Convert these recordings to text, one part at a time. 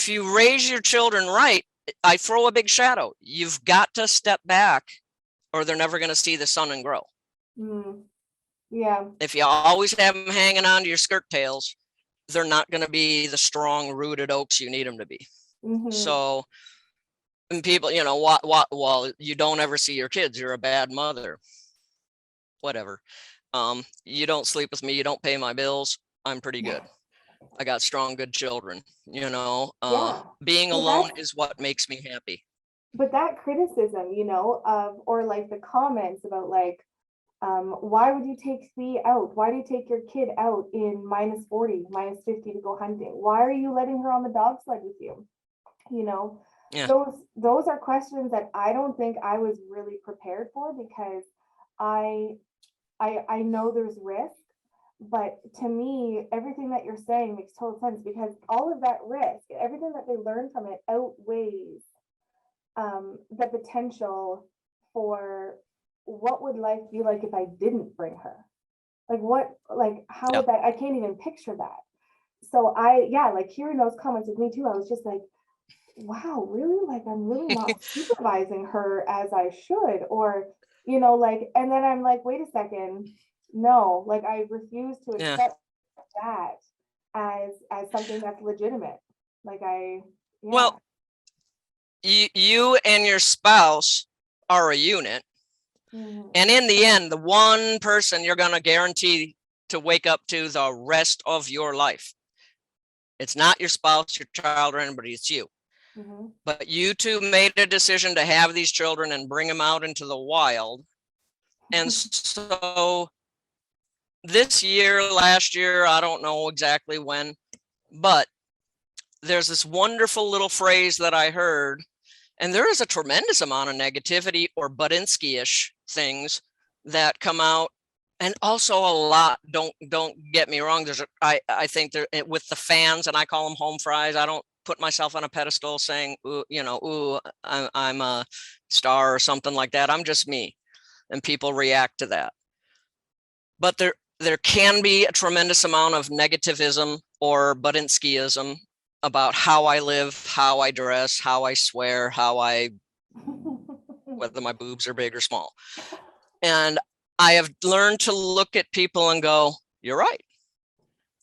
if you raise your children right, I throw a big shadow. You've got to step back or they're never going to see the sun and grow. Yeah. If you always have them hanging on to your skirt tails, they're not going to be the strong rooted oaks you need them to be. So, and people, you know, well, you don't ever see your kids, you're a bad mother, whatever. You don't sleep with me, you don't pay my bills, I'm pretty good. I got strong, good children, you know. Being alone is what makes me happy. But that criticism, you know, or like the comments about like, why would you take Thea out? Why do you take your kid out in -40, -50 to go hunting? Why are you letting her on the dog sled with you? You know, those are questions that I don't think I was really prepared for, because I know there's risk, but to me, everything that you're saying makes total sense, because all of that risk, everything that they learn from it outweighs the potential for what would life be like if I didn't bring her? How would that, I can't even picture that. So like hearing those comments with me too, I was just like, wow, really? Like, I'm really not supervising her as I should, or, you know, like, and then I'm like, wait a second, no, like, I refuse to accept that as something that's legitimate. Like, well, you and your spouse are a unit. And in the end, the one person you're going to guarantee to wake up to the rest of your life, it's not your spouse, your child, or anybody, it's you. But you two made a decision to have these children and bring them out into the wild. And so this year, last year, I don't know exactly when, but there's this wonderful little phrase that I heard, and there is a tremendous amount of negativity or Budinsky-ish things that come out, and also a lot, don't get me wrong, I think there, with the fans, and I call them home fries, I don't put myself on a pedestal saying, ooh, you know, ooh, I'm a star or something like that. I'm just me, and people react to that. But there can be a tremendous amount of negativism or Budinskyism about how I live, how I dress, how I swear, whether my boobs are big or small. And I have learned to look at people and go, you're right.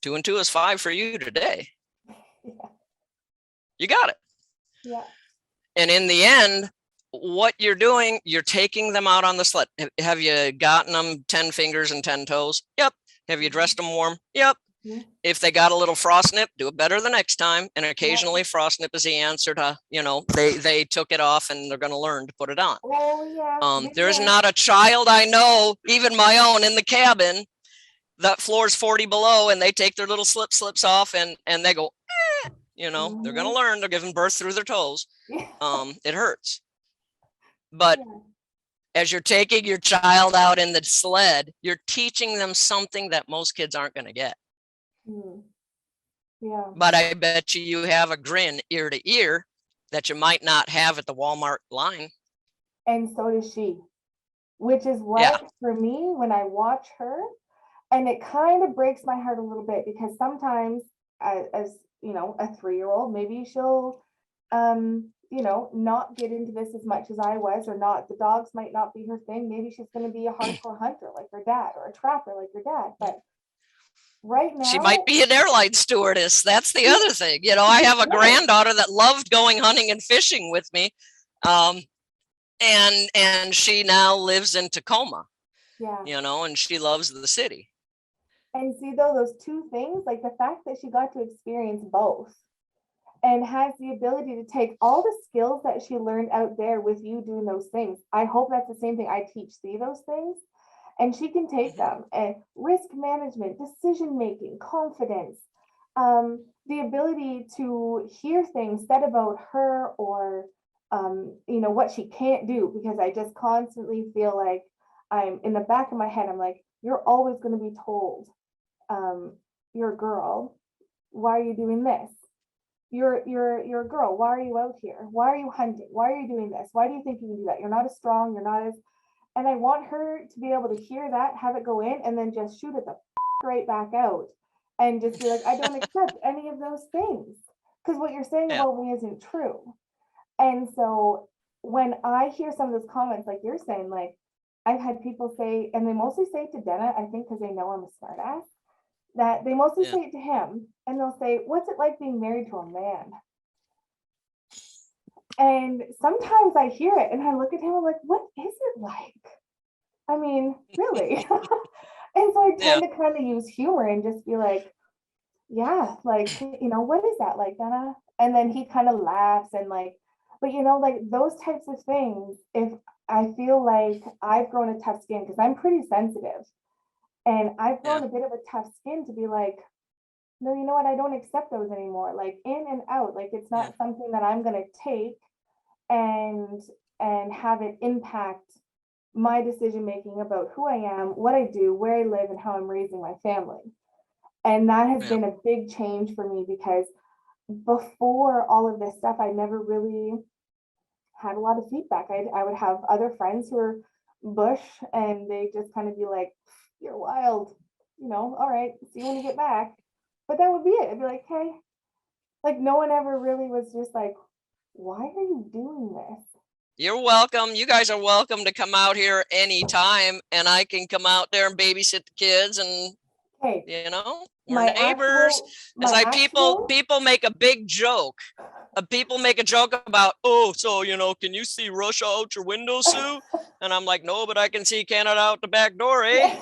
2 and 2 is 5 for you today. You got it. Yeah. And in the end, what you're doing, you're taking them out on the sled. Have you gotten them 10 fingers and 10 toes? Yep. Have you dressed them warm? Yep. If they got a little frost nip, do it better the next time. And occasionally frost nip is the answer to, you know, they took it off and they're going to learn to put it on. There's not a child I know, even my own, in the cabin, that floor's 40 below, and they take their little slips off and they go, you know, they're going to learn. They're giving birth through their toes. It hurts. But as you're taking your child out in the sled, you're teaching them something that most kids aren't going to get. But I bet you have a grin ear to ear that you might not have at the Walmart line. And so does she, which is what, for me, when I watch her, and it kind of breaks my heart a little bit, because sometimes as you know, a 3-year-old, maybe she'll, you know, not get into this as much as I was, or not, the dogs might not be her thing. Maybe she's going to be a hardcore hunter like her dad, or a trapper like her dad. But right now, she might be an airline stewardess. That's the other thing. You know, I have a granddaughter that loved going hunting and fishing with me. And she now lives in Tacoma, you know, and she loves the city. And see, though, those two things, like the fact that she got to experience both and has the ability to take all the skills that she learned out there with you doing those things. I hope that's the same thing I teach Thea, those things. And she can take them, and risk management, decision making, confidence, the ability to hear things said about her, or you know, what she can't do, because I just constantly feel like I'm in the back of my head, I'm like, you're always going to be told, you're a girl, why are you doing this? You're a girl, why are you out here? Why are you hunting? Why are you doing this? Why do you think you can do that? You're not as strong, you're not as, and I want her to be able to hear that, have it go in, and then just shoot it the right back out, and just be like, I don't accept any of those things. because what you're saying Yeah. about me isn't true. And so when I hear some of those comments, like you're saying, like I've had people say, and they mostly say it to Dana, I think because they know I'm a smartass, that they mostly Yeah. say it to him, and they'll say, "What's it like being married to a man?" And sometimes I hear it and I look at him, I'm like, what is it like? I mean, really? And so I Yeah. tend to kind of use humor and just be like, yeah, like, what is that like, Dana? And then he kind of laughs and like, but like those types of things, if I feel like I've grown a tough skin, because I'm pretty sensitive, and I've Yeah. grown a bit of a tough skin to be like, no, you know what? I don't accept those anymore. Like in and out, like it's not something that I'm going to take and have it impact my decision making about who I am, what I do, where I live, and how I'm raising my family. And that has been a big change for me, because before all of this stuff, I never really had a lot of feedback. I would have other friends who were bush, and they just kind of be like, "You're wild, all right, see you when you get back." But that would be it. I'd be like, "Hey," like no one ever really was just like, "Why are you doing this?" You're welcome. You guys are welcome to come out here anytime, and I can come out there and babysit the kids, and Hey, we're neighbors. It's like people make a big joke. People make a joke about, oh, so can you see Russia out your window, Sue? And I'm like, no, but I can see Canada out the back door, eh?